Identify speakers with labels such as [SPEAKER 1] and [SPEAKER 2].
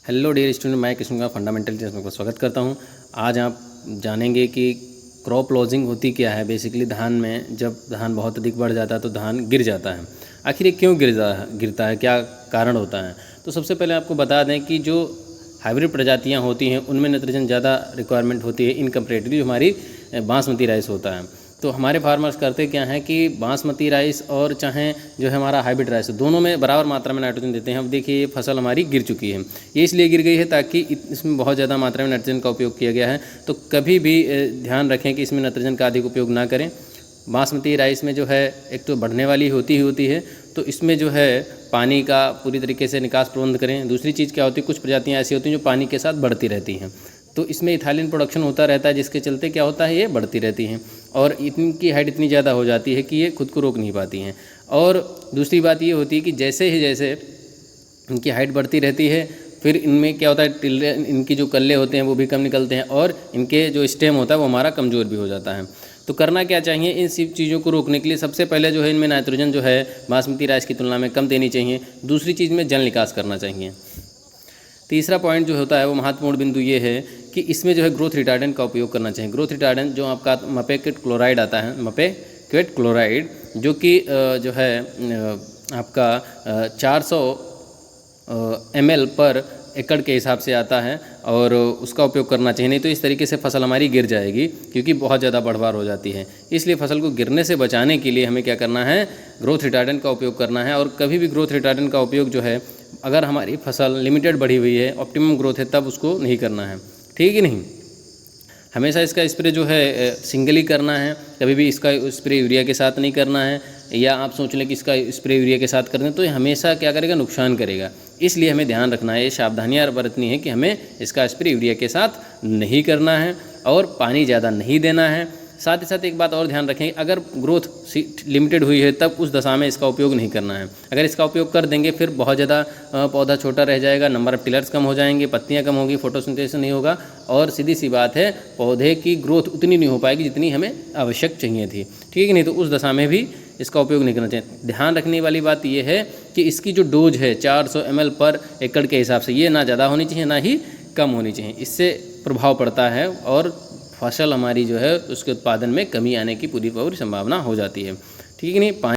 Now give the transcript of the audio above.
[SPEAKER 1] Hello dear student, मैं कृष्ण का fundamental test में स्वागत करता हूं। आज आप जानेंगे कि क्रॉप लॉजिंग होती क्या है। बेसिकली धान में जब धान बहुत अधिक बढ़ जाता है तो धान गिर जाता है। आखिर ये क्यों गिरता है, क्या कारण होता है। तो सबसे पहले आपको बता दें कि जो हाइब्रिड प्रजातियाँ होती हैं उनमें नाइट्रोजन ज़्यादा रिक्वायरमेंट होती है इन कंपेरेटिवली हमारी बासमती राइस होता है। तो हमारे फार्मर्स करते क्या हैं कि बासमती राइस और चाहे जो है हमारा हाइब्रिड राइस, दोनों में बराबर मात्रा में नाइट्रोजन देते हैं। अब देखिए ये फसल हमारी गिर चुकी है। ये इसलिए गिर गई है ताकि इसमें बहुत ज़्यादा मात्रा में नाइट्रोजन का उपयोग किया गया है। तो कभी भी ध्यान रखें कि इसमें नाइट्रोजन का अधिक उपयोग ना करें। बासमती राइस में जो है एक तो बढ़ने वाली होती है, तो इसमें जो है पानी का पूरी तरीके से निकास प्रबंध करें। दूसरी चीज़ क्या होती है, कुछ प्रजातियाँ ऐसी होती हैं जो पानी के साथ बढ़ती रहती हैं, तो इसमें इथाइलिन प्रोडक्शन होता रहता है, जिसके चलते क्या होता है ये बढ़ती रहती हैं और इनकी हाइट इतनी ज़्यादा हो जाती है कि ये खुद को रोक नहीं पाती हैं। और दूसरी बात ये होती है कि जैसे इनकी हाइट बढ़ती रहती है, फिर इनमें क्या होता है, इनकी जो कल्ले होते हैं वो भी कम निकलते हैं और इनके जो स्टेम होता है वो हमारा कमज़ोर भी हो जाता है। तो करना क्या चाहिए, इन सब चीज़ों को रोकने के लिए सबसे पहले जो है इनमें नाइट्रोजन जो है बासमती राइस की तुलना में कम देनी चाहिए। दूसरी चीज़ में जल निकास करना चाहिए। तीसरा पॉइंट जो होता है वो महत्वपूर्ण बिंदु ये है कि इसमें जो है ग्रोथ रिटार्डेंट का उपयोग करना चाहिए। ग्रोथ रिटार्डेंट जो आपका मपेकेट क्लोराइड आता है, मपेकेट क्लोराइड, जो कि जो है आपका 400 ml पर एकड़ के हिसाब से आता है और उसका उपयोग करना चाहिए। नहीं तो इस तरीके से फसल हमारी गिर जाएगी, क्योंकि बहुत ज़्यादा बढ़वार हो जाती है। इसलिए फसल को गिरने से बचाने के लिए हमें क्या करना है, ग्रोथ रिटार्डेंट का उपयोग करना है। और कभी भी ग्रोथ रिटार्डेंट का उपयोग जो है, अगर हमारी फसल लिमिटेड बढ़ी हुई है, ऑप्टिमम ग्रोथ है, तब उसको नहीं करना है, ठीक है नहीं। हमेशा इसका स्प्रे जो है सिंगली करना है, कभी भी इसका स्प्रे यूरिया के साथ नहीं करना है। या आप सोच लें कि इसका स्प्रे यूरिया के साथ कर दें तो ये हमेशा क्या करेगा, नुकसान करेगा। इसलिए हमें ध्यान रखना है, ये सावधानियाँ बरतनी है कि हमें इसका स्प्रे यूरिया के साथ नहीं करना है और पानी ज़्यादा नहीं देना है। साथ ही साथ एक बात और ध्यान रखें, अगर ग्रोथ लिमिटेड हुई है तब उस दशा में इसका उपयोग नहीं करना है। अगर इसका उपयोग कर देंगे फिर बहुत ज़्यादा पौधा छोटा रह जाएगा, नंबर ऑफ टिलर्स कम हो जाएंगे, पत्तियां कम होगी, फोटोसिंथेसिस नहीं होगा और सीधी सी बात है पौधे की ग्रोथ उतनी नहीं हो पाएगी जितनी हमें आवश्यक चाहिए थी, ठीक है नहीं। तो उस दशा में भी इसका उपयोग नहीं करना चाहिए। ध्यान रखने वाली बात यह है कि इसकी जो डोज है 400 ml पर एकड़ के हिसाब से, ये ना ज़्यादा होनी चाहिए ना ही कम होनी चाहिए। इससे प्रभाव पड़ता है और फसल हमारी जो है उसके उत्पादन में कमी आने की पूरी संभावना हो जाती है, ठीक है नहीं।